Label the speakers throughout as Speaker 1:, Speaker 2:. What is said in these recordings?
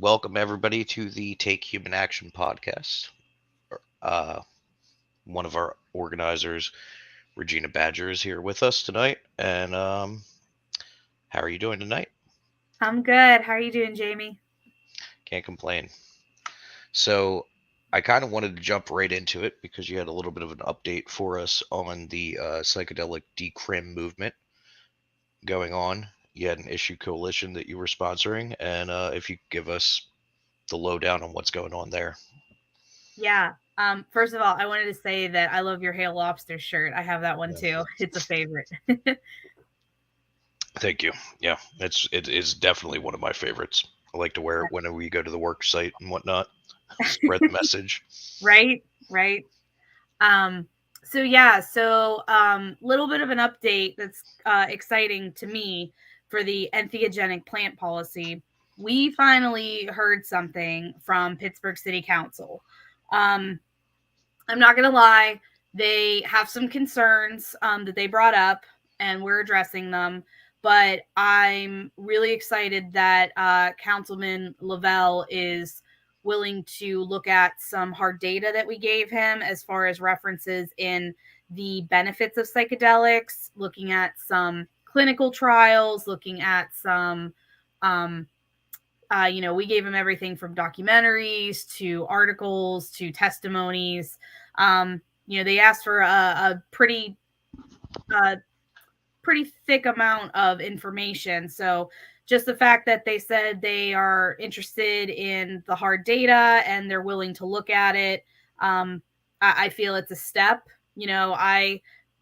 Speaker 1: welcome everybody to the Take Human Action podcast. Uh, One of our organizers, Regina Badger, is here with us tonight. And how are you doing tonight?
Speaker 2: I'm good. How are you doing, Jamie?
Speaker 1: Can't complain. So, I kind of wanted to jump right into it because you had a little bit of an update for us on the psychedelic decrim movement going on. You had an issue coalition that you were sponsoring, and if you could give us the lowdown on what's going on there.
Speaker 2: Yeah. First of all, I wanted to say that I love your Hail Lobster shirt. I have that one too. It's a favorite.
Speaker 1: Thank you. Yeah, it is definitely one of my favorites. I like to wear it whenever we go to the work site and whatnot. Spread the message.
Speaker 2: Right? Right. Um, so little bit of an update that's exciting to me for the entheogenic plant policy. We finally heard something from Pittsburgh City Council. Um, I'm not going to lie, they have some concerns that they brought up, and we're addressing them. But I'm really excited that Councilman Lavelle is willing to look at some hard data that we gave him as far as references in the benefits of psychedelics, looking at some clinical trials, looking at some um, we gave him everything from documentaries to articles to testimonies. They asked for a uh, pretty thick amount of information. So just the fact that they said they are interested in the hard data and they're willing to look at it, I feel it's a step.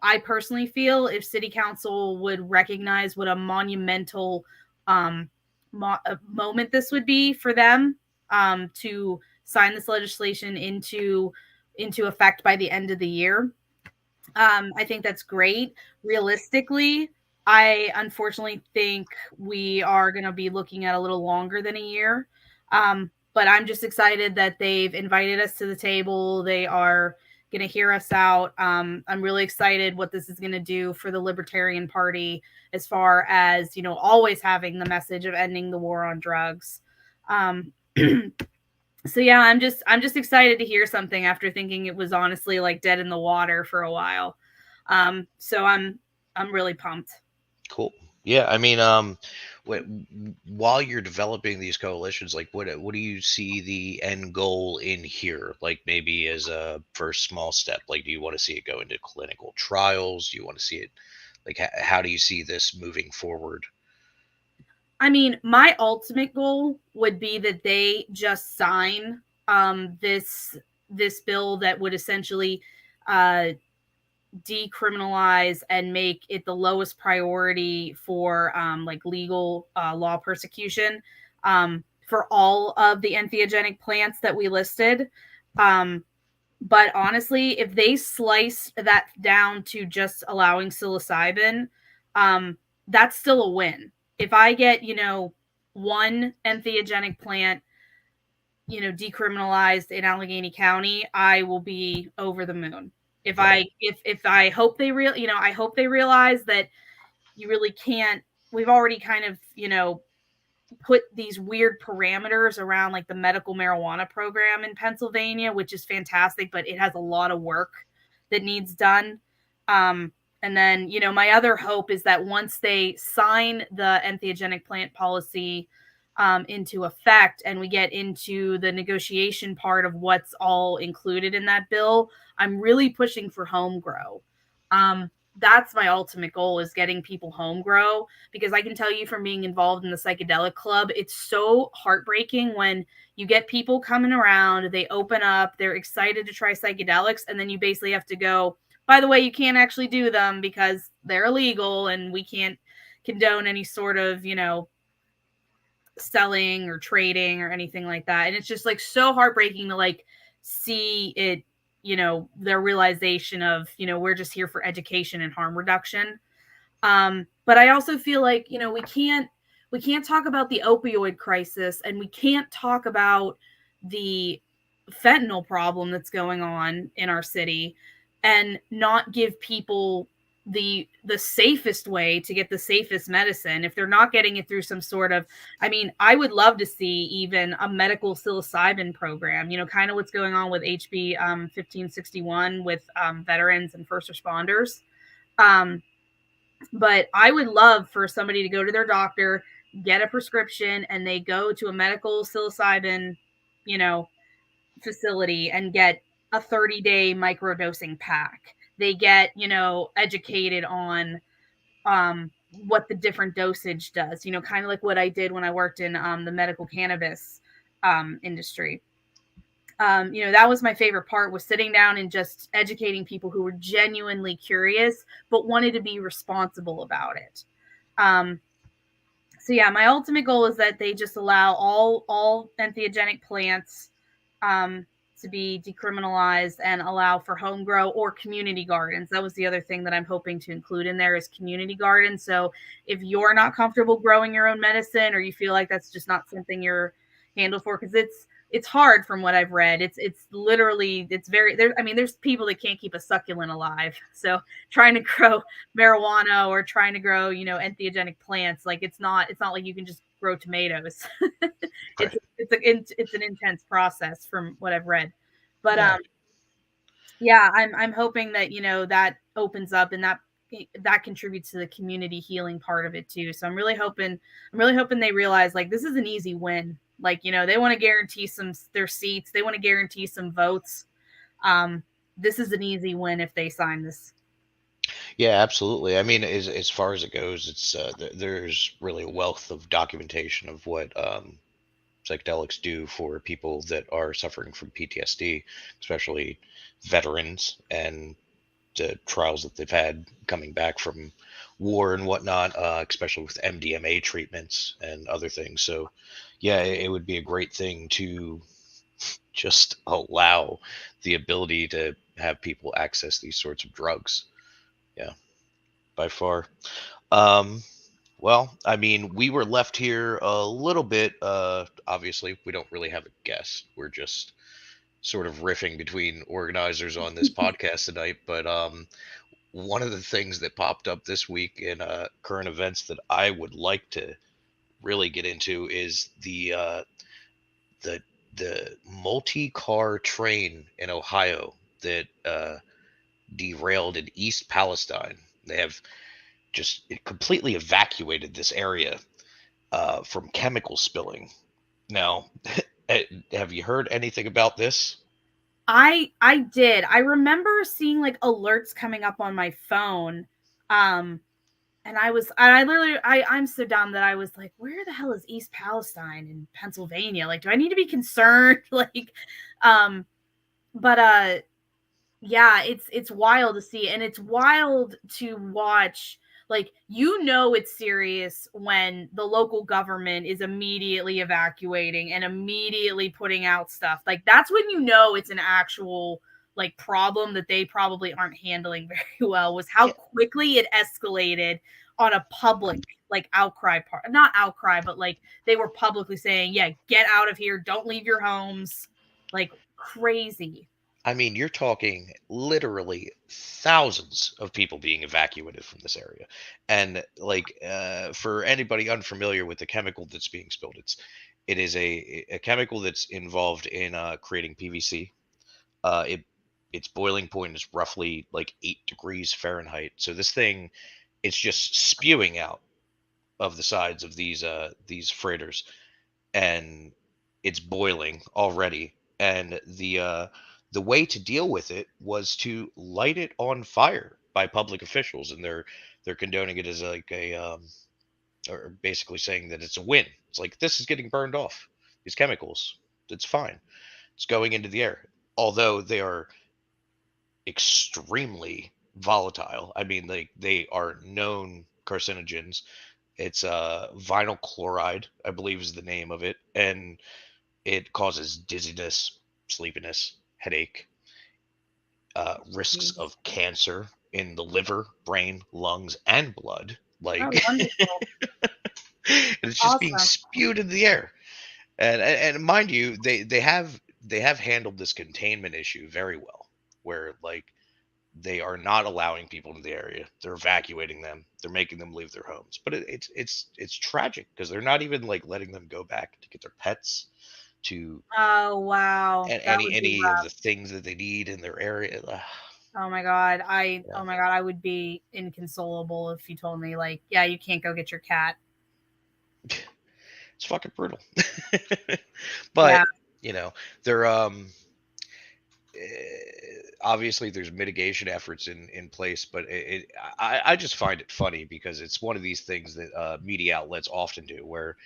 Speaker 2: I personally feel if City Council would recognize what a monumental moment this would be for them to sign this legislation into effect by the end of the year. I think that's great. Realistically, I unfortunately think we are going to be looking at a little longer than a year. But I'm just excited that they've invited us to the table. They are going to hear us out. I'm really excited what this is going to do for the Libertarian Party as far as, always having the message of ending the war on drugs. Um, so yeah, I'm just excited to hear something after thinking it was honestly like dead in the water for a while. So I'm really pumped.
Speaker 1: Cool. Yeah, I mean, wh- while you're developing these coalitions, like what do you see the end goal in here? Like maybe as a first small step. Like, do you want to see it go into clinical trials? Do you want to see it? Like, how do you see this moving forward?
Speaker 2: I mean, my ultimate goal would be that they just sign this bill that would essentially uh decriminalize and make it the lowest priority for like legal law persecution for all of the entheogenic plants that we listed. Um, but honestly, if they slice that down to just allowing psilocybin, um, that's still a win. If I get, one entheogenic plant, decriminalized in Allegheny County, I will be over the moon.
Speaker 1: Right.
Speaker 2: If I hope I hope they realize that you really can't. We've already kind of, put these weird parameters around like the medical marijuana program in Pennsylvania, which is fantastic, but it has a lot of work that needs done. Um, and then, my other hope is that once they sign the entheogenic plant policy into effect and we get into the negotiation part of what's all included in that bill, I'm really pushing for home grow. That's my ultimate goal, is getting people home grow, because I can tell you from being involved in the psychedelic club, it's so heartbreaking when you get people coming around, they open up, they're excited to try psychedelics, and then you basically have to go, by the way, you can't actually do them because they're illegal and we can't condone any sort of, selling or trading or anything like that. And it's just like so heartbreaking to like see it, their realization of, we're just here for education and harm reduction. But I also feel like, we can't talk about the opioid crisis, and we can't talk about the fentanyl problem that's going on in our city and not give people the safest way to get the safest medicine. If they're not getting it through some sort of, I mean, I would love to see even a medical psilocybin program, you know, kind of what's going on with HB 1561 with veterans and first responders. But I would love for somebody to go to their doctor, get a prescription, and they go to a medical psilocybin, you know, facility and get a 30-day microdosing pack. They get, you know, educated on what the different dosage does, you know, kind of like what I did when I worked in the medical cannabis industry. You know, that was my favorite part, was sitting down and just educating people who were genuinely curious but wanted to be responsible about it. Um, so yeah, my ultimate goal is that they just allow all entheogenic plants um, to be decriminalized and allow for home grow or community gardens. That was the other thing that I'm hoping to include in there, is community gardens. So if you're not comfortable growing your own medicine, or you feel like that's just not something you're handled for, because it's hard from what I've read. It's literally, it's very there. I mean, there's people that can't keep a succulent alive. So trying to grow marijuana or trying to grow, you know, entheogenic plants, like it's not like you can just grow tomatoes.
Speaker 1: Right.
Speaker 2: It's an intense process from what I've read. But
Speaker 1: Yeah.
Speaker 2: yeah, I'm hoping that, you know, that opens up, and that contributes to the community healing part of it too. So I'm really hoping they realize, like, this is an easy win. Like, you know, they want to guarantee their seats, they want to guarantee some votes. This is an easy win if they sign this.
Speaker 1: Yeah, absolutely. I mean, as far as it goes, it's there's really a wealth of documentation of what psychedelics do for people that are suffering from PTSD, especially veterans, and the trials that they've had coming back from war and whatnot, especially with MDMA treatments and other things. So, yeah, it would be a great thing to just allow the ability to have people access these sorts of drugs. Yeah, by far. Um, well, I mean, we were left here a little bit. Obviously, we don't really have a guest. We're just sort of riffing between organizers on this podcast tonight. But one of the things that popped up this week in current events that I would like to really get into is the the multi-car train in Ohio that derailed in East Palestine. They have just completely evacuated this area from chemical spilling. Now, have you heard anything about this?
Speaker 2: I did. I remember seeing like alerts coming up on my phone. And I literally, I'm so dumb that I was like, where the hell is East Palestine in Pennsylvania? Like, do I need to be concerned? Like, um, but yeah, it's wild to see, and it's wild to watch. Like, you know, it's serious when the local government is immediately evacuating and immediately putting out stuff. Like, that's when you know it's an actual like problem that they probably aren't handling very well, was how
Speaker 1: Yeah,
Speaker 2: quickly it escalated on a public like outcry part, not outcry, but like they were publicly saying, yeah, get out of here, don't leave your homes, like crazy.
Speaker 1: I mean, you're talking literally thousands of people being evacuated from this area. And like for anybody unfamiliar with the chemical that's being spilled, it is a chemical that's involved in creating PVC. Its boiling point is roughly like 8 degrees Fahrenheit. So this thing, it's just spewing out of the sides of these freighters, and it's boiling already. And the way to deal with it was to light it on fire by public officials, and they're condoning it as like or basically saying that it's a win. It's like, this is getting burned off. These chemicals, it's fine. It's going into the air, although they are extremely volatile. I mean, they are known carcinogens. It's vinyl chloride, I believe, is the name of it, and it causes dizziness, sleepiness, headache, risks
Speaker 2: Jeez.
Speaker 1: of cancer in the liver, brain, lungs, and blood.
Speaker 2: Oh,
Speaker 1: Like,
Speaker 2: wonderful.
Speaker 1: and it's just being
Speaker 2: Awesome.
Speaker 1: spewed in the air. And mind you, they have handled this containment issue very well, where like they are not allowing people in the area. They're evacuating them. They're making them leave their homes. But it's tragic because they're not even like letting them go back to get their pets, to
Speaker 2: Oh wow,
Speaker 1: and
Speaker 2: that would be
Speaker 1: any of
Speaker 2: rough.
Speaker 1: the things that they need in their area.
Speaker 2: Oh my god,
Speaker 1: Yeah.
Speaker 2: I would be inconsolable if you told me like, yeah, you can't go get your cat.
Speaker 1: It's fucking brutal.
Speaker 2: Yeah.
Speaker 1: But you know, they're obviously there's mitigation efforts in place, but I just find it funny because it's one of these things that media outlets often do, where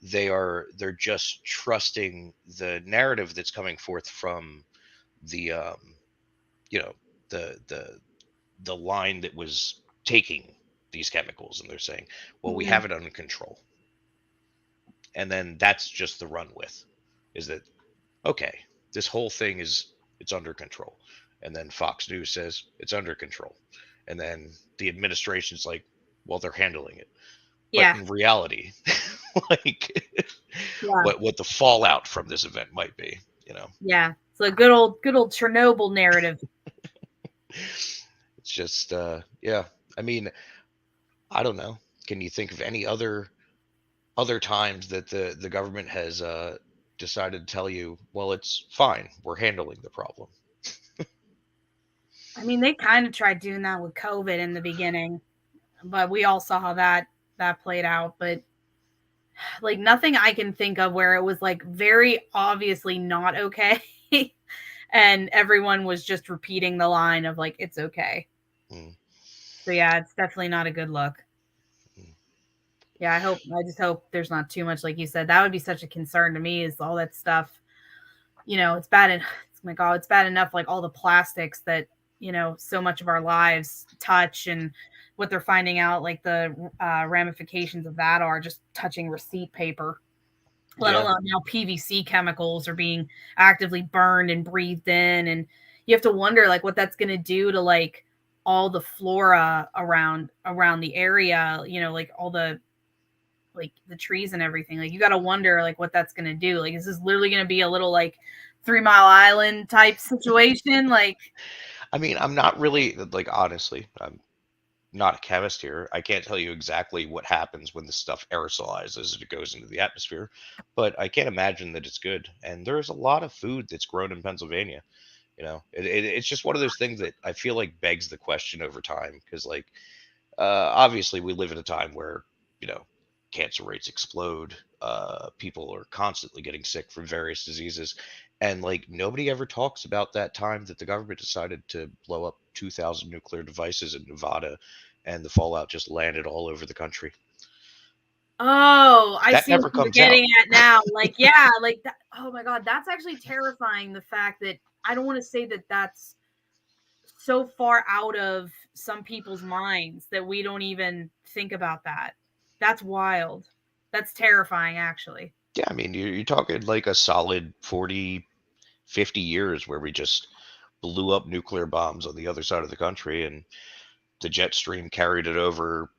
Speaker 1: they're just trusting the narrative that's coming forth from the you know the line that was taking these chemicals, and they're saying, well, we
Speaker 2: Mhm.
Speaker 1: have it under control, and then that's just the run with, is that okay, this whole thing is, it's under control. And then Fox News says it's under control. And then the administration's like, well, they're handling it. But
Speaker 2: Yeah.
Speaker 1: in reality, like
Speaker 2: Yeah.
Speaker 1: what the fallout from this event might be, you know.
Speaker 2: Yeah. It's a good old Chernobyl narrative.
Speaker 1: It's just yeah. I mean, I don't know. Can you think of any other times that the government has decided to tell you, well, it's fine, we're handling the problem?
Speaker 2: I mean, they kind of tried doing that with COVID in the beginning, but we all saw how that played out. But like nothing I can think of where it was like very obviously not okay, and everyone was just repeating the line of like it's okay.
Speaker 1: Mm,
Speaker 2: So yeah, it's definitely not a good look.
Speaker 1: mm.
Speaker 2: Yeah, I just hope there's not too much like you said. That would be such a concern to me is all that stuff. You know, it's bad and oh my god, it's bad enough like all the plastics that, you know, so much of our lives touch and what they're finding out like the ramifications of that are just touching receipt paper, let
Speaker 1: Yeah.
Speaker 2: alone now PVC chemicals are being actively burned and breathed in. And you have to wonder like what that's going to do to like all the flora around the area, you know, like all the trees and everything. Like you got to wonder like what that's going to do. Like is this literally going to be a little like 3 Mile Island type situation? Like
Speaker 1: I mean, I'm not really like, honestly, I'm not a chemist here. I can't tell you exactly what happens when the stuff aerosolizes and it goes into the atmosphere, but I can't imagine that it's good. And there's a lot of food that's grown in Pennsylvania. It's just one of those things that I feel like begs the question over time, because like obviously we live in a time where, you know, cancer rates explode, people are constantly getting sick from various diseases, and like nobody ever talks about that time that the government decided to blow up 2,000 nuclear devices in Nevada, and the fallout just landed all over the country.
Speaker 2: oh, I
Speaker 1: That
Speaker 2: see what
Speaker 1: never
Speaker 2: you're
Speaker 1: comes out.
Speaker 2: getting at now. Like, yeah, like that. Oh my God, that's actually terrifying. The fact that I don't want to say that that's so far out of some people's minds that we don't even think about that. That's wild. That's terrifying, actually.
Speaker 1: Yeah, I mean, you're talking like a solid 40, 50 years where we just blew up nuclear bombs on the other side of the country, and the jet stream carried it over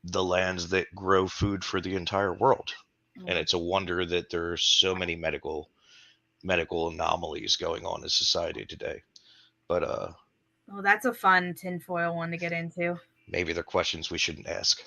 Speaker 1: the lands that grow food for the entire world. And
Speaker 2: Oh,
Speaker 1: it's a wonder that there are so many medical anomalies going on in society today. But
Speaker 2: oh, that's a fun tinfoil one to get into.
Speaker 1: maybe they're questions we shouldn't ask.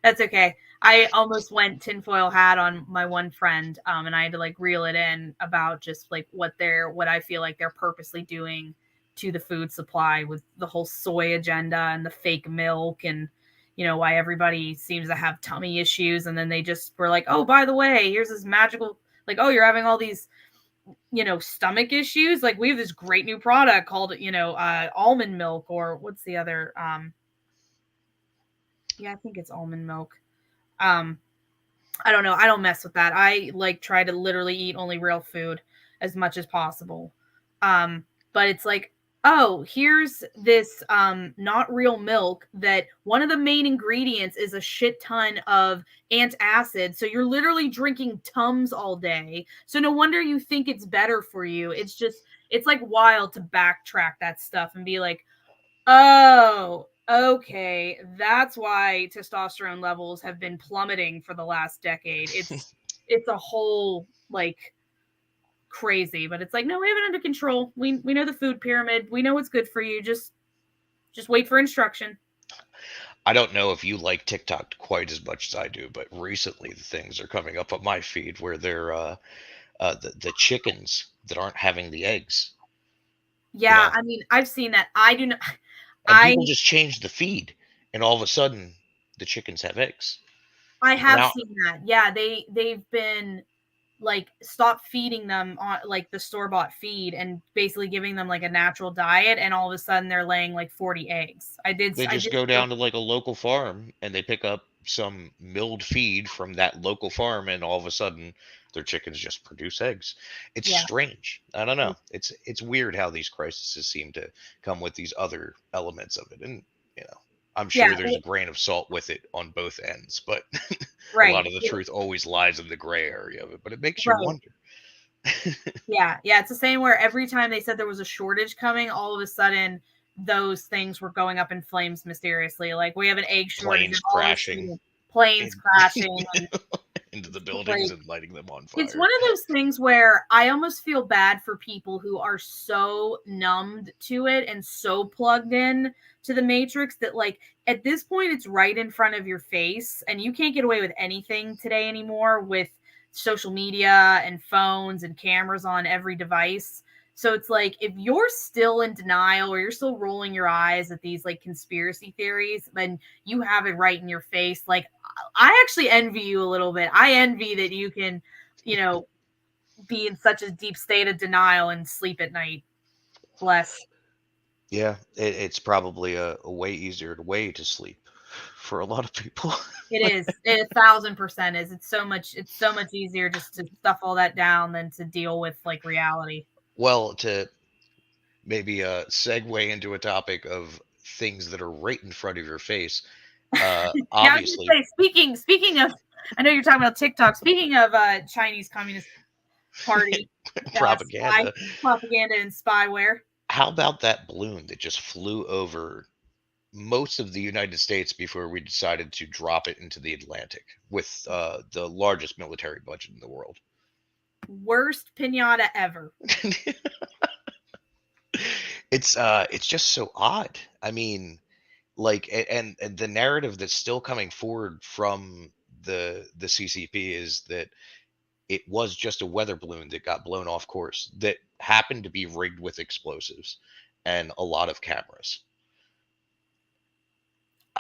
Speaker 2: That's okay. I almost went tinfoil hat on my one friend, and I had to like reel it in about just like what I feel like they're purposely doing to the food supply with the whole soy agenda and the fake milk and you know why everybody seems to have tummy issues and then they just were like, oh, by the way, here's this magical like, oh, you're having all these you know stomach issues. Like we have this great new product called you know almond milk or what's the other yeah, I think it's almond milk. Um, I don't know. I don't mess with that. I like try to literally eat only real food as much as possible. Um, but it's like, oh, here's this not real milk that one of the main ingredients is a shit ton of antacid. So you're literally drinking Tums all day. So no wonder you think it's better for you. It's just it's like wild to backtrack that stuff and be like, oh, okay. That's why testosterone levels have been plummeting for the last decade. It's a whole like crazy. But it's like, no, we have it under control. We know the food pyramid. We know what's good for you. Just wait for instruction.
Speaker 1: I don't know if you like TikTok quite as much as I do, but recently the things are coming up on my feed where they're the chickens that aren't having the eggs.
Speaker 2: Yeah, I mean, I've seen that. I do not.
Speaker 1: And people just change the feed, and all of a sudden, the chickens have eggs.
Speaker 2: I have seen that. Yeah, they've been like stop feeding them on like the store-bought feed and basically giving them like a natural diet, and all of a sudden they're laying like 40 eggs.
Speaker 1: They just go down to like a local farm and they pick up some milled feed from that local farm, and all of a sudden their chickens just produce eggs. It's strange. I don't know. It's weird how these crises seem to come with these other elements of it, and I'm sure there's a grain of salt with it on both ends, but a lot of the truth always lies in the gray area of it. But it makes you wonder.
Speaker 2: Yeah, it's the same where every time they said there was a shortage coming, all of a sudden those things were going up in flames mysteriously. Like we have an egg shortage, planes crashing
Speaker 1: into the buildings and lighting them on fire.
Speaker 2: It's one of those things where I almost feel bad for people who are so numbed to it and so plugged in to the matrix that like at this point it's right in front of your face and you can't get away with anything today anymore with social media and phones and cameras on every device. So it's like if you're still in denial or you're still rolling your eyes at these like conspiracy theories, then you have it right in your face. Like I actually envy you a little bit. I envy that you can, be in such a deep state of denial and sleep at night. Bless.
Speaker 1: Yeah, it's probably a way easier way to sleep for a lot of people.
Speaker 2: It is. 1,000% is. It's so much easier just to stuff all that down than to deal with like reality.
Speaker 1: Well, to maybe segue into a topic of things that are right in front of your face. Obviously,
Speaker 2: speaking of, I know you're talking about TikTok. Speaking of Chinese Communist Party
Speaker 1: propaganda
Speaker 2: and spyware.
Speaker 1: How about that balloon that just flew over most of the United States before we decided to drop it into the Atlantic with the largest military budget in the world?
Speaker 2: Worst pinata ever.
Speaker 1: It's just so odd. I mean, like, and the narrative that's still coming forward from the CCP is that it was just a weather balloon that got blown off course that happened to be rigged with explosives and a lot of cameras.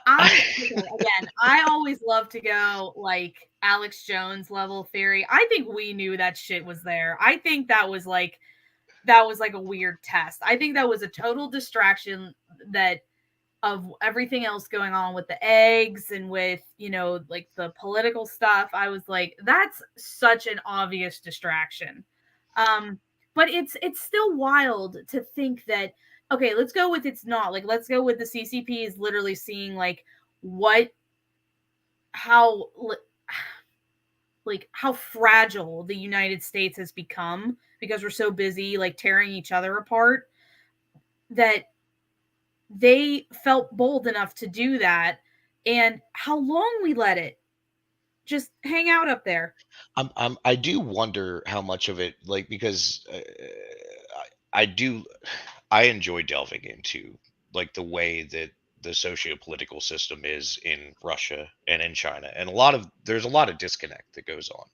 Speaker 2: I always love to go like Alex Jones level theory. I think we knew that shit was there. I think that was like a weird test. I think that was a total distraction that of everything else going on with the eggs and with, like the political stuff. I was like, that's such an obvious distraction. But it's still wild to think that, okay, let's go with it's not. Like, let's go with the CCP is literally seeing like how fragile the United States has become because we're so busy like tearing each other apart that they felt bold enough to do that, and how long we let it just hang out up there.
Speaker 1: I do wonder how much of it, like, because I enjoy delving into like the way that the socio-political system is in Russia and in China, and there's a lot of disconnect that goes on,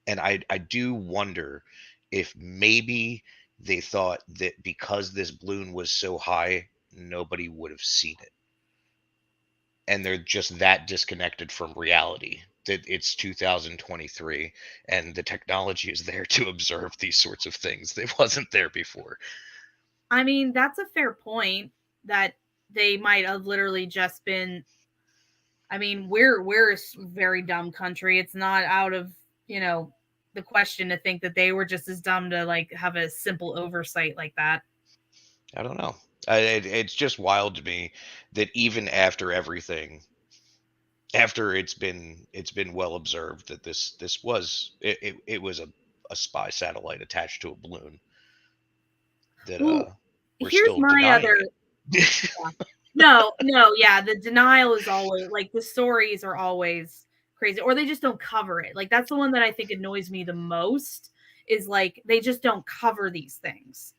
Speaker 1: and I do wonder if maybe they thought that because this balloon was so high, nobody would have seen it. And they're just that disconnected from reality that it's 2023 and the technology is there to observe these sorts of things that wasn't there before.
Speaker 2: I mean, that's a fair point that they might have literally just been. I mean, we're a very dumb country. It's not out of, the question to think that they were just as dumb to like have a simple oversight like that.
Speaker 1: I don't know. It's just wild to me that even after everything, after it's been well observed that this was it was a spy satellite attached to a balloon that we're
Speaker 2: here's
Speaker 1: still
Speaker 2: my
Speaker 1: denying
Speaker 2: other
Speaker 1: it.
Speaker 2: No, yeah, the denial is always like the stories are always crazy, or they just don't cover it. Like that's the one that I think annoys me the most is like they just don't cover these things.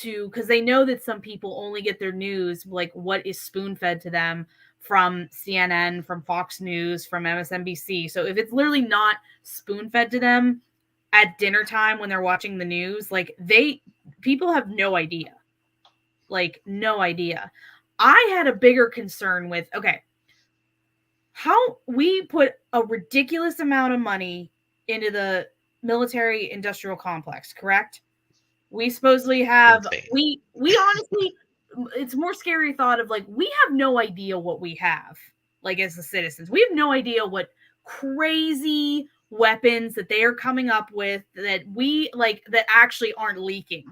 Speaker 2: Because they know that some people only get their news like what is spoon fed to them from CNN, from Fox News, from MSNBC. So if it's literally not spoon fed to them at dinner time when they're watching the news, like people have no idea. Like no idea. I had a bigger concern with, okay, how we put a ridiculous amount of money into the military industrial complex, correct? We supposedly have,
Speaker 1: Insane.
Speaker 2: we honestly, it's more scary thought of like, we have no idea what we have, like as the citizens. We have no idea what crazy weapons that they are coming up with that we like that actually aren't leaking.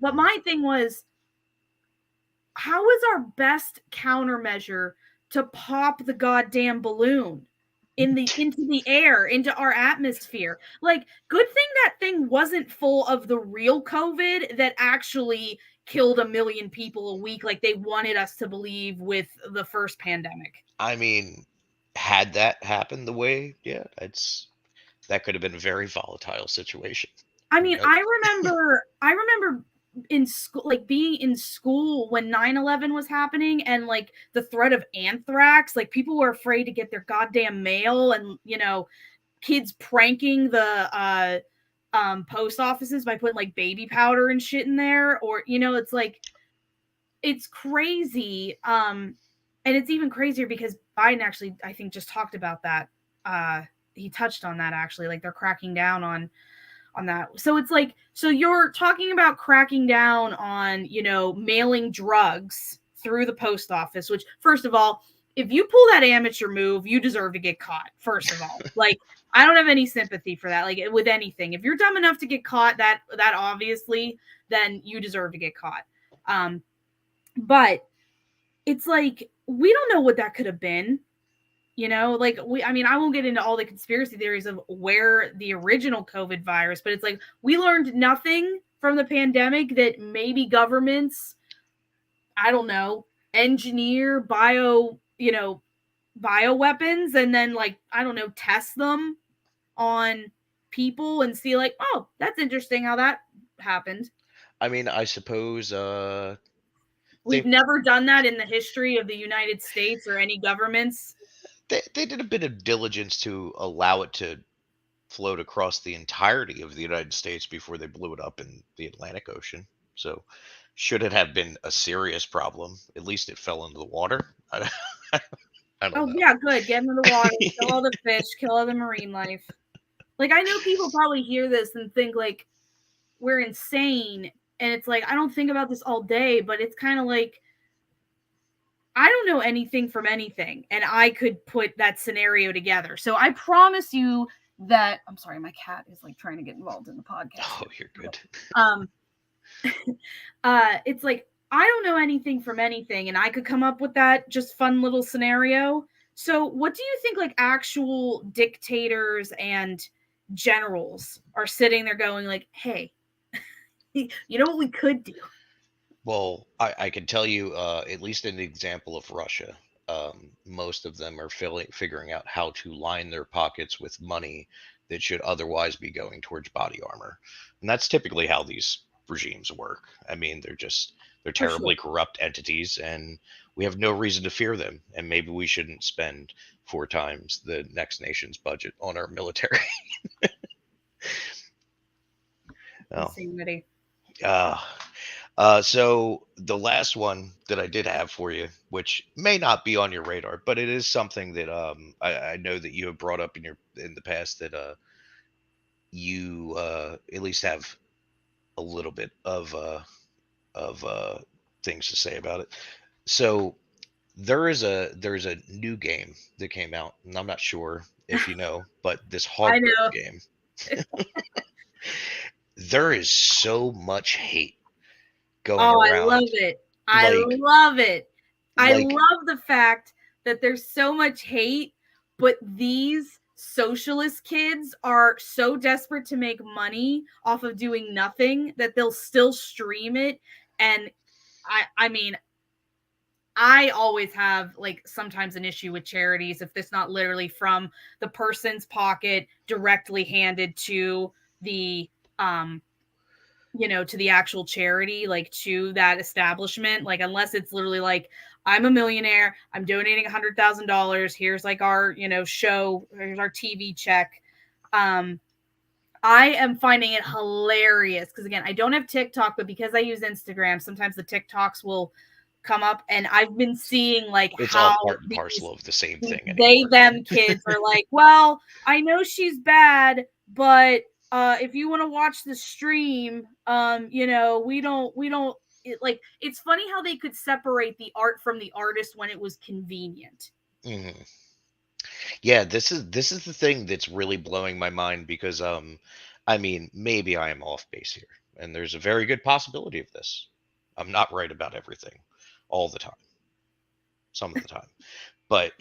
Speaker 2: But my thing was, how is our best countermeasure to pop the goddamn balloon into the air, into our atmosphere? Like, good thing that thing wasn't full of the real COVID that actually killed 1 million people a week like they wanted us to believe with the first pandemic.
Speaker 1: I mean, had that happened the way, yeah, that could have been a very volatile situation.
Speaker 2: I mean, I remember in school, like being in school when 9/11 was happening and like the threat of anthrax, like people were afraid to get their goddamn mail, and kids pranking the post offices by putting like baby powder and shit in there, or it's like, it's crazy. And it's even crazier because Biden actually, I think, just talked about that. He touched on that actually, like they're cracking down on that. So it's like, so you're talking about cracking down on, mailing drugs through the post office, which, first of all, if you pull that amateur move, you deserve to get caught, first of all. Like, I don't have any sympathy for that, like with anything. If you're dumb enough to get caught that obviously, then you deserve to get caught. But it's like, we don't know what that could have been. Like I won't get into all the conspiracy theories of where the original COVID virus, but it's like, we learned nothing from the pandemic that maybe governments, I don't know, engineer bioweapons and then, like, I don't know, test them on people and see like, oh, that's interesting how that happened.
Speaker 1: I mean, I suppose
Speaker 2: We've never done that in the history of the United States or any governments.
Speaker 1: they did a bit of diligence to allow it to float across the entirety of the United States before they blew it up in the Atlantic Ocean. So, should it have been a serious problem, at least it fell into the water. I don't
Speaker 2: Oh
Speaker 1: know.
Speaker 2: yeah, good. Get into the water, kill all the fish, kill all the marine life. Like, I know people probably hear this and think like we're insane, and it's like, I don't think about this all day, but it's kind of like, I don't know anything from anything, and I could put that scenario together. So I promise you that, I'm sorry, my cat is like trying to get involved in the podcast.
Speaker 1: Oh, you're good.
Speaker 2: It's like, I don't know anything from anything, and I could come up with that just fun little scenario. So what do you think, like, actual dictators and generals are sitting there going like, hey, you know what we could do?
Speaker 1: Well, I can tell you, at least in the example of Russia, most of them are figuring out how to line their pockets with money that should otherwise be going towards body armor. And that's typically how these regimes work. I mean, they're terribly corrupt entities, and we have no reason to fear them. And maybe we shouldn't spend 4 times the next nation's budget on our military. Oh. So the last one that I did have for you, which may not be on your radar, but it is something that I know that you have brought up in the past, that you at least have a little bit of things to say about it. So there's a new game that came out, and I'm not sure if you know, but this Hogwarts game. There is so much hate going around.
Speaker 2: I love it. I love it. I love the fact that there's so much hate, but these socialist kids are so desperate to make money off of doing nothing that they'll still stream it. And I mean, I always have, like, sometimes an issue with charities if it's not literally from the person's pocket directly handed to the to the actual charity, like to that establishment, like unless it's literally like, I'm a millionaire, I'm donating $100,000, here's like our show, here's our TV check. I am finding it hilarious because, again, I don't have TikTok, but because I use Instagram, sometimes the TikToks will come up, and I've been seeing like
Speaker 1: It's
Speaker 2: how
Speaker 1: all part and
Speaker 2: these
Speaker 1: parcel of the same thing
Speaker 2: they
Speaker 1: anymore.
Speaker 2: them kids are like, well, I know she's bad, but if you want to watch the stream, we don't like, it's funny how they could separate the art from the artist when it was convenient.
Speaker 1: Hmm. Yeah, this is the thing that's really blowing my mind because I mean, maybe I am off base here, and there's a very good possibility of this. I'm not right about everything all the time, some of the time. But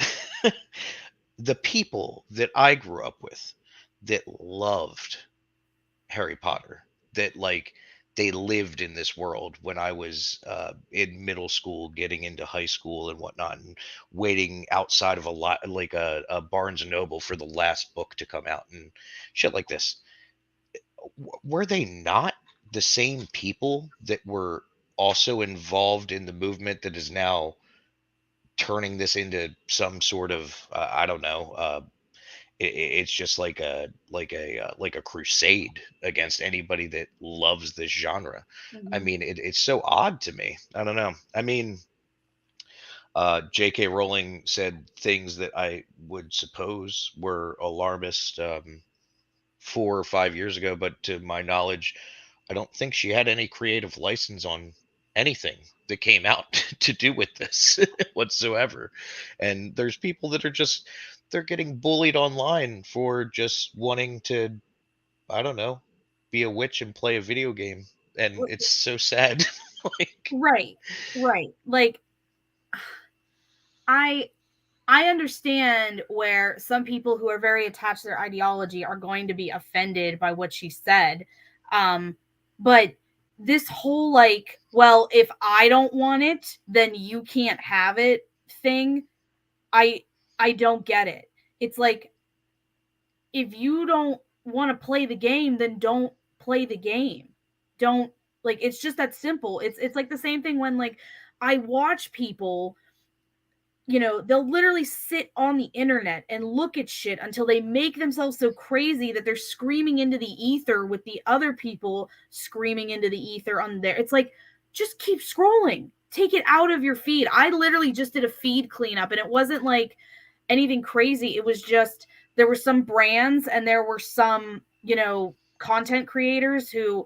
Speaker 1: the people that I grew up with that loved Harry Potter, that like they lived in this world when I was in middle school, getting into high school and whatnot, and waiting outside of a lot like a Barnes and Noble for the last book to come out and shit like this. Were they not the same people that were also involved in the movement that is now turning this into some sort of I don't know, it's just like a crusade against anybody that loves this genre. I
Speaker 2: Mm-hmm.
Speaker 1: mean, it's so odd to me. I don't know. I mean, J.K. Rowling said things that I would suppose were alarmist 4 or 5 years ago, but to my knowledge, I don't think she had any creative license on anything that came out to do with this whatsoever. And there's people that are just they're getting bullied online for just wanting to, I don't know, be a witch and play a video game. And it's so sad. Like,
Speaker 2: Right, right. Like, I I understand where some people who are very attached to their ideology are going to be offended by what she said. Um, but this whole like, well, if I don't want it, then you can't have it thing, I I don't get it. It's like, if you don't want to play the game, then don't play the game. Don't, like, it's just that simple. It's like the same thing when, like, I watch people, they'll literally sit on the internet and look at shit until they make themselves so crazy that they're screaming into the ether with the other people screaming into the ether on there. It's like, just keep scrolling. Take it out of your feed. I literally just did a feed cleanup, and it wasn't like anything crazy. It was just, there were some brands and there were some, content creators who,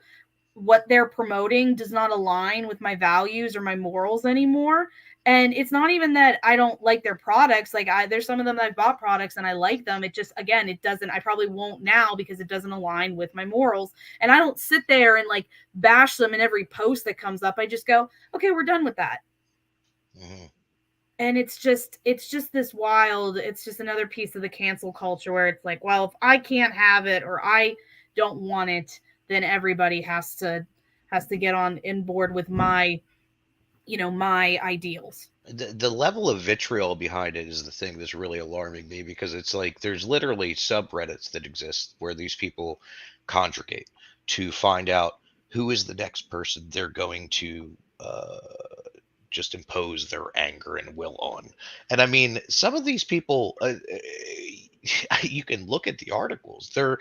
Speaker 2: what they're promoting does not align with my values or my morals anymore. And it's not even that I don't like their products. Like, there's some of them that I've bought products and I like them. It just, again, it doesn't, I probably won't now because it doesn't align with my morals. And I don't sit there and like bash them in every post that comes up. I just go, okay, we're done with that.
Speaker 1: mhm.
Speaker 2: And it's just this wild, it's just another piece of the cancel culture where it's like, well, if I can't have it or I don't want it, then everybody has to get on in board with my ideals.
Speaker 1: The level of vitriol behind it is the thing that's really alarming me because it's like there's literally subreddits that exist where these people congregate to find out who is the next person they're going to just impose their anger and will on. And I mean, some of these people, you can look at the articles. They're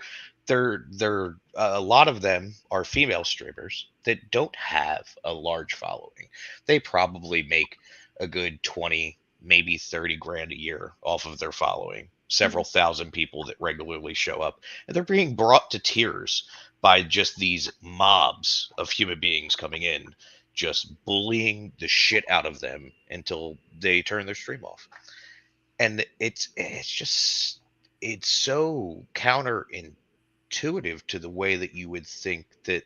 Speaker 1: a lot of them are female streamers that don't have a large following. They probably make a good 20, maybe 30 grand a year off of their following.
Speaker 2: Mhm.
Speaker 1: Several thousand people that regularly show up, and they're being brought to tears by just these mobs of human beings coming in, just bullying the shit out of them until they turn their stream off. And it's so counterintuitive to the way that you would think that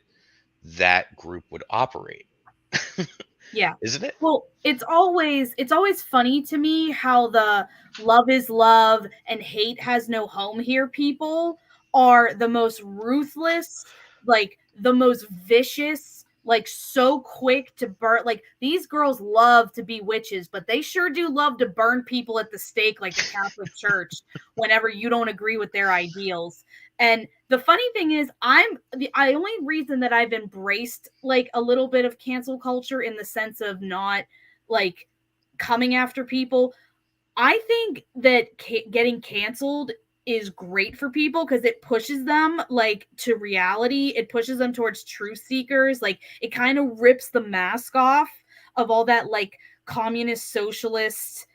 Speaker 1: that group would operate,
Speaker 2: Yeah.
Speaker 1: isn't it?
Speaker 2: Well, it's always funny to me how the love is love and hate has no home here people are the most ruthless, like the most vicious, like so quick to burn. Like, these girls love to be witches, but they sure do love to burn people at the stake like the Catholic Church whenever you don't agree with their ideals. And the funny thing is, the only reason that I've embraced like a little bit of cancel culture in the sense of not like coming after people, I think that getting canceled is great for people because it pushes them like to reality. It pushes them towards truth seekers. Like it kind of rips the mask off of all that like communist, socialist,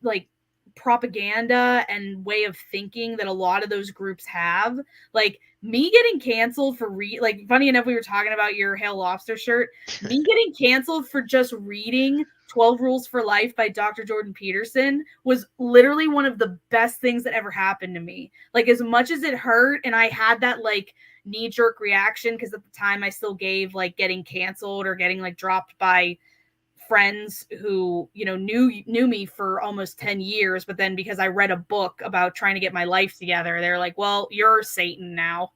Speaker 2: like propaganda and way of thinking that a lot of those groups have. Like me getting canceled for like funny enough, we were talking about your Hail Lobster shirt. Me getting canceled for just reading 12 Rules for Life by Dr. Jordan Peterson was literally one of the best things that ever happened to me. Like as much as it hurt and I had that like knee-jerk reaction because at the time I still gave like getting canceled or getting like dropped by friends who knew me for almost 10 years, but then because I read a book about trying to get my life together, they're like, well, you're Satan now.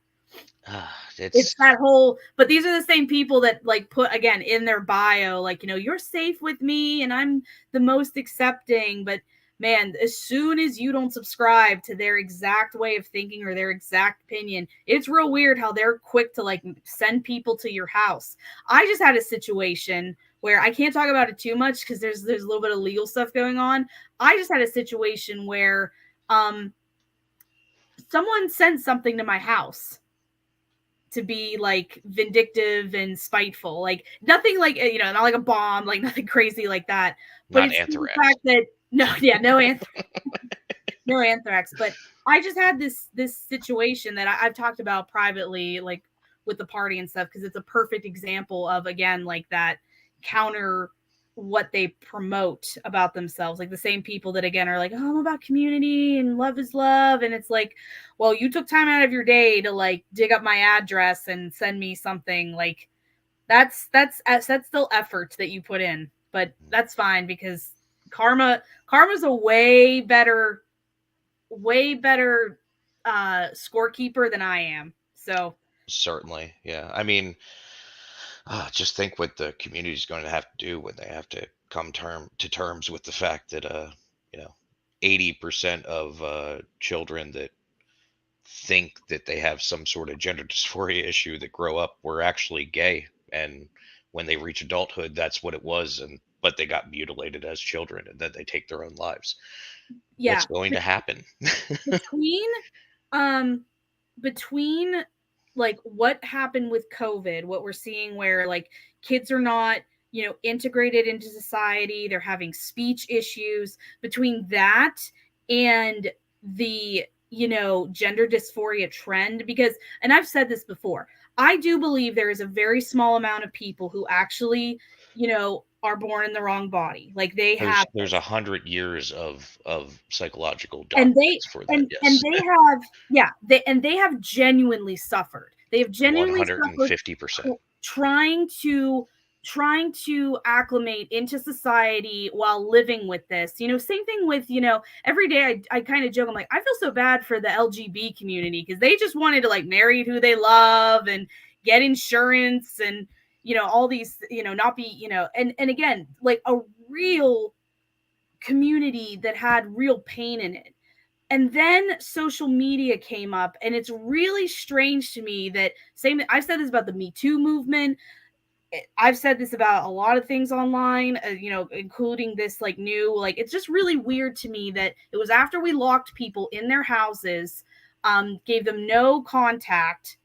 Speaker 2: It's that whole, but these are the same people that like put again in their bio like, you're safe with me and I'm the most accepting, but man, as soon as you don't subscribe to their exact way of thinking or their exact opinion, it's real weird how they're quick to like send people to your house. I just had a situation where I can't talk about it too much because there's a little bit of legal stuff going on. I just had a situation where someone sent something to my house to be like vindictive and spiteful, like nothing like not like a bomb, like nothing crazy like that. But
Speaker 1: Not
Speaker 2: it's
Speaker 1: anthrax.
Speaker 2: the fact that no anthrax, no anthrax. But I just had this situation that I've talked about privately, like with the party and stuff, because it's a perfect example of again like that counter what they promote about themselves. Like the same people that again are like, oh, I'm about community and love is love, and it's like, well, you took time out of your day to like dig up my address and send me something. Like that's still effort that you put in, but that's fine because karma's a way better scorekeeper than I am. So
Speaker 1: Certainly, yeah. I mean, just think what the community is going to have to do when they have to come to terms with the fact that 80% of children that think that they have some sort of gender dysphoria issue that grow up were actually gay, and when they reach adulthood that's what it was, and but they got mutilated as children and then they take their own lives.
Speaker 2: yeah,
Speaker 1: What's going to happen?
Speaker 2: between between like what happened with COVID, what we're seeing where like kids are not, integrated into society, they're having speech issues, between that and the, gender dysphoria trend, because, and I've said this before, I do believe there is a very small amount of people who actually, are born in the wrong body. Like they have
Speaker 1: There's 100 years of psychological
Speaker 2: and they
Speaker 1: documents for that.
Speaker 2: and
Speaker 1: Yes.
Speaker 2: they have they have genuinely suffered. They have genuinely suffered
Speaker 1: 150%.
Speaker 2: trying to acclimate into society while living with this. Same thing with, every day I kind of joke, I'm like, I feel so bad for the LGB community because they just wanted to like marry who they love and get insurance and all these, not be, and again, like a real community that had real pain in it. And then social media came up, and it's really strange to me that I've said this about the Me Too movement. I've said this about a lot of things online, including this like new, like, it's just really weird to me that it was after we locked people in their houses, gave them no contact,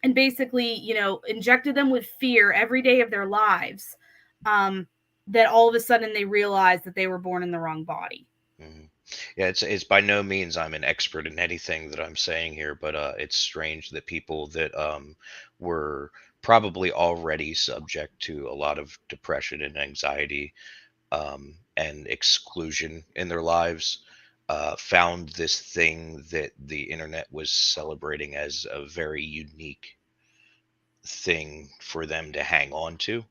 Speaker 2: and basically, injected them with fear every day of their lives, that all of a sudden they realized that they were born in the wrong body.
Speaker 1: Mhm. Yeah, it's by no means I'm an expert in anything that I'm saying here, but it's strange that people that were probably already subject to a lot of depression and anxiety and exclusion in their lives found this thing that the internet was celebrating as a very unique thing for them to hang on to,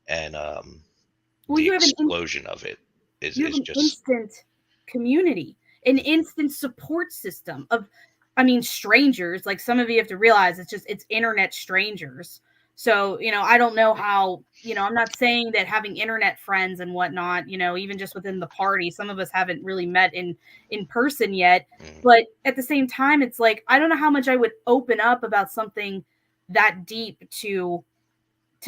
Speaker 1: and
Speaker 2: Well,
Speaker 1: the explosion of it
Speaker 2: you have
Speaker 1: is
Speaker 2: an
Speaker 1: just.
Speaker 2: instant community, an instant support system of, I mean, strangers. Like some of you have to realize it's internet strangers. So, I don't know how, I'm not saying that having internet friends and whatnot, even just within the party, some of us haven't really met in person yet.
Speaker 1: Mm,
Speaker 2: But at the same time, it's like, I don't know how much I would open up about something that deep to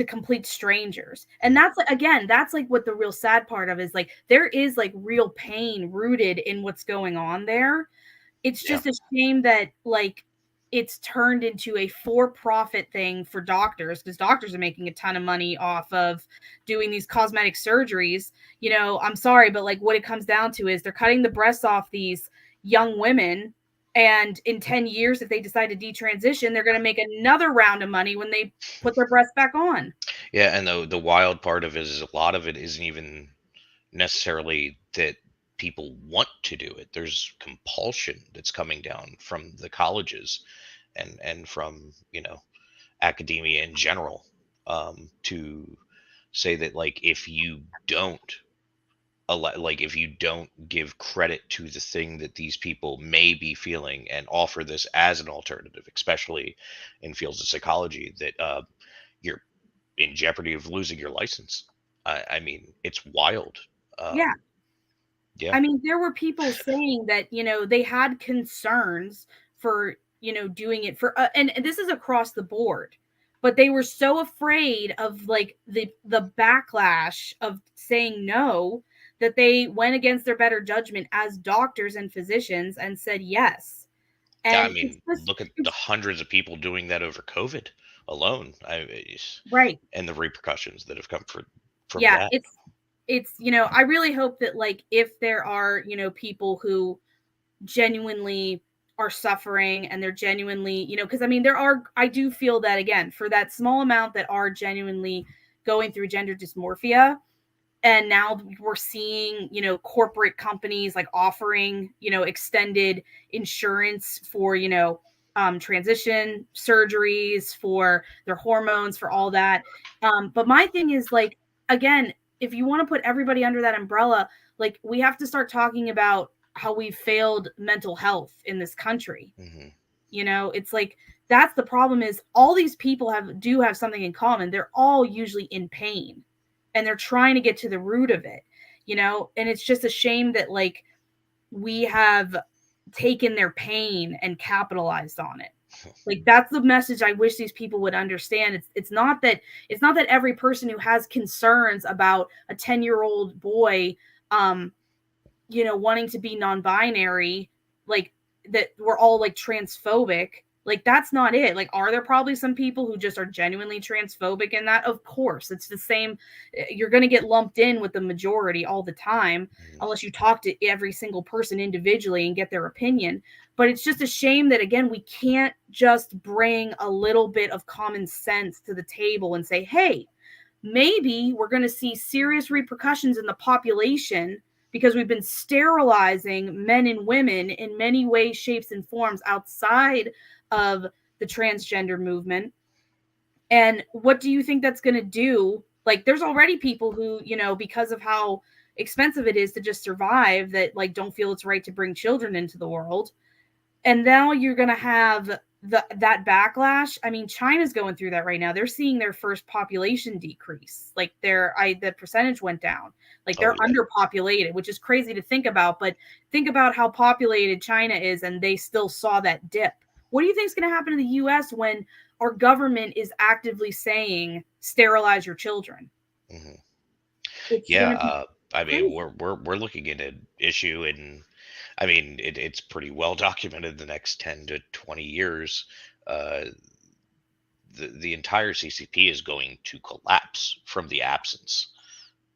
Speaker 2: complete strangers. And
Speaker 1: mm,
Speaker 2: that's again, that's like what the real sad part of is, like, there is like real pain rooted in what's going on there. It's
Speaker 1: yeah.
Speaker 2: just a shame that, like, it's turned into a for-profit thing for doctors, because doctors are making a ton of money off of doing these cosmetic surgeries. I'm sorry, but like what it comes down to is they're cutting the breasts off these young women, and in 10 years, if they decide to detransition, they're going to make another round of money when they put their breasts back on.
Speaker 1: Yeah, and the wild part of it is a lot of it isn't even necessarily that people want to do it. There's compulsion that's coming down from the colleges and from, academia in general, to say that, like, if you don't like, if you don't give credit to the thing that these people may be feeling and offer this as an alternative, especially in fields of psychology, that you're in jeopardy of losing your license. I mean, it's wild.
Speaker 2: Yeah.
Speaker 1: Yeah.
Speaker 2: I mean, there were people saying that, they had concerns for, doing it for, and this is across the board, but they were so afraid of like the backlash of saying no, that they went against their better judgment as doctors and physicians and said yes.
Speaker 1: Yeah, I
Speaker 2: And it's
Speaker 1: mean,
Speaker 2: just,
Speaker 1: look at the hundreds of people doing that over COVID alone,
Speaker 2: right.
Speaker 1: and the repercussions that have come from
Speaker 2: Yeah,
Speaker 1: that.
Speaker 2: it's, I really hope that, like, if there are, people who genuinely are suffering and they're genuinely, because I mean, I do feel that, again, for that small amount that are genuinely going through gender dysmorphia, and now we're seeing, corporate companies like offering, extended insurance for, transition surgeries, for their hormones, for all that. But my thing is, like, again, if you want to put everybody under that umbrella, like, we have to start talking about how we failed mental health in this country.
Speaker 1: Hmm.
Speaker 2: It's like, that's the problem, is all these people have something in common. They're all usually in pain, and they're trying to get to the root of it. And it's just a shame that, like, we have taken their pain and capitalized on it. Like, that's the message I wish these people would understand. It's not that every person who has concerns about a 10-year-old boy, um wanting to be non-binary, like, that we're all like transphobic. Like, that's not it. Like, are there probably some people who just are genuinely transphobic in that? Of course. It's the same. You're going to get lumped in with the majority all the time, unless you talk to every single person individually and get their opinion. But it's just a shame that, again, we can't just bring a little bit of common sense to the table and say, hey, maybe we're going to see serious repercussions in the population, because we've been sterilizing men and women in many ways, shapes, and forms outside of the transgender movement. And what do you think that's going to do? Like, there's already people who, because of how expensive it is to just survive, that, like, don't feel it's right to bring children into the world. And now you're going to have that backlash. I mean, China's going through that right now. They're seeing their first population decrease. Like, the percentage went down. Like,
Speaker 1: Oh
Speaker 2: they're
Speaker 1: yeah.
Speaker 2: underpopulated, which is crazy to think about. But think about how populated China is, and they still saw that dip. What do you think is going to happen in the U.S. when our government is actively saying sterilize your children?
Speaker 1: Hmm.
Speaker 2: It's
Speaker 1: Yeah.
Speaker 2: going to be
Speaker 1: I mean,
Speaker 2: crazy.
Speaker 1: we're looking at an issue, and I mean, it's pretty well documented. The next 10 to 20 years, uh, the entire CCP is going to collapse from the absence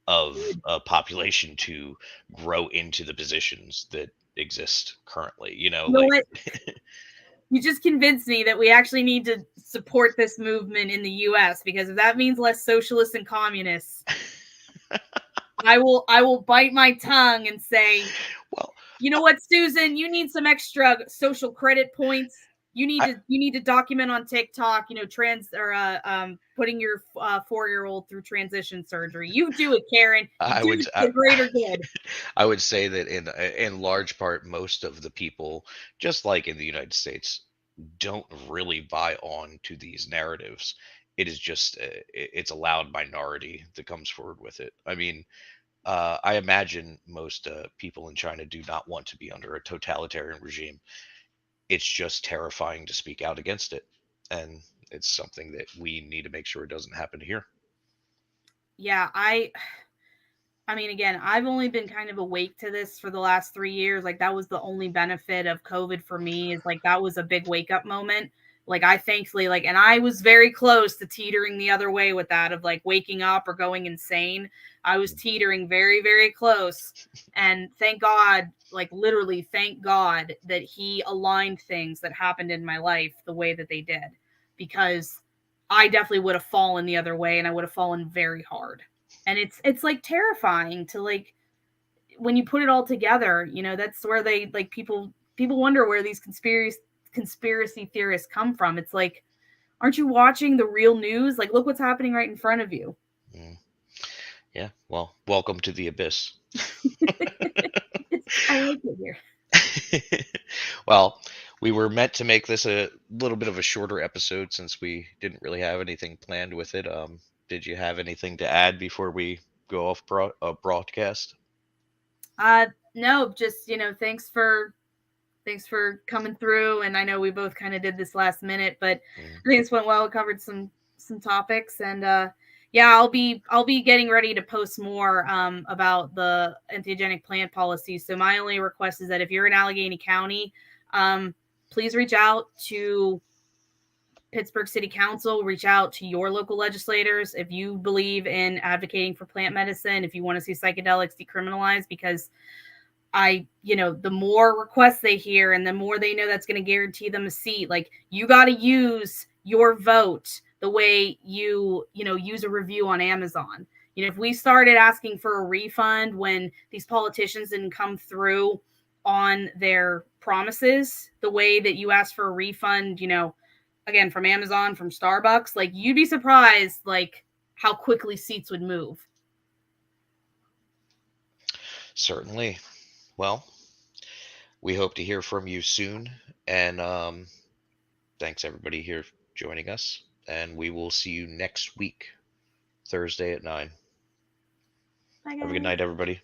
Speaker 1: of a population to grow into the positions that exist currently.
Speaker 2: You know
Speaker 1: Like,
Speaker 2: what? You just convinced me that we actually need to support this movement in the US, because if that means less socialists and communists, I will bite my tongue and say,
Speaker 1: well,
Speaker 2: you know what, Susan, you need some extra social credit points. You need
Speaker 1: I,
Speaker 2: to document on TikTok, trans or putting your 4-year-old through transition surgery. You do it, Karen. You
Speaker 1: I
Speaker 2: do
Speaker 1: would
Speaker 2: it for the greater good.
Speaker 1: I would say that in large part, most of the people, just like in the United States, don't really buy on to these narratives. it is just it's a loud minority that comes forward with it. I mean, I imagine most people in China do not want to be under a totalitarian regime. It's just terrifying to speak out against it, and it's something that we need to make sure it doesn't happen here.
Speaker 2: Yeah, I mean, again, I've only been kind of awake to this for the last 3 years. Like, that was the only benefit of COVID for me, is like that was a big wake up moment. Like, I thankfully, like, and I was very close to teetering the other way with that, of like waking up or going insane. I was teetering very, very close. And thank God, like, literally, thank God that he aligned things that happened in my life the way that they did, because I definitely would have fallen the other way, and I would have fallen very hard. And it's like terrifying to, like, when you put it all together, you know, that's where they, like, people wonder where these conspiracy theorists come from. It's like, aren't you watching the real news? Like, look what's happening right in front of you.
Speaker 1: Mm. Yeah, well, welcome to the abyss.
Speaker 2: I like it here.
Speaker 1: Well, we were meant to make this a little bit of a shorter episode since we didn't really have anything planned with it. Did you have anything to add before we go off broadcast?
Speaker 2: No, just, you know, thanks for coming through. And I know we both kind of did this last minute, but
Speaker 1: Mm.
Speaker 2: I think this went well. We covered some topics, and yeah, I'll be getting ready to post more about the entheogenic plant policy. So my only request is that if you're in Allegheny County, um, please reach out to Pittsburgh City Council, reach out to your local legislators if you believe in advocating for plant medicine, if you want to see psychedelics decriminalized, because the more requests they hear and the more they know that's going to guarantee them a seat. Like, you got to use your vote the way use a review on Amazon. If we started asking for a refund when these politicians didn't come through on their promises, the way that you asked for a refund, again, from Amazon, from Starbucks, like, you'd be surprised, like, how quickly seats would move.
Speaker 1: Certainly. Well, we hope to hear from you soon. And thanks everybody here for joining us. And we will see you next week, Thursday at 9.
Speaker 2: Bye,
Speaker 1: Have a good
Speaker 2: guys.
Speaker 1: night, everybody.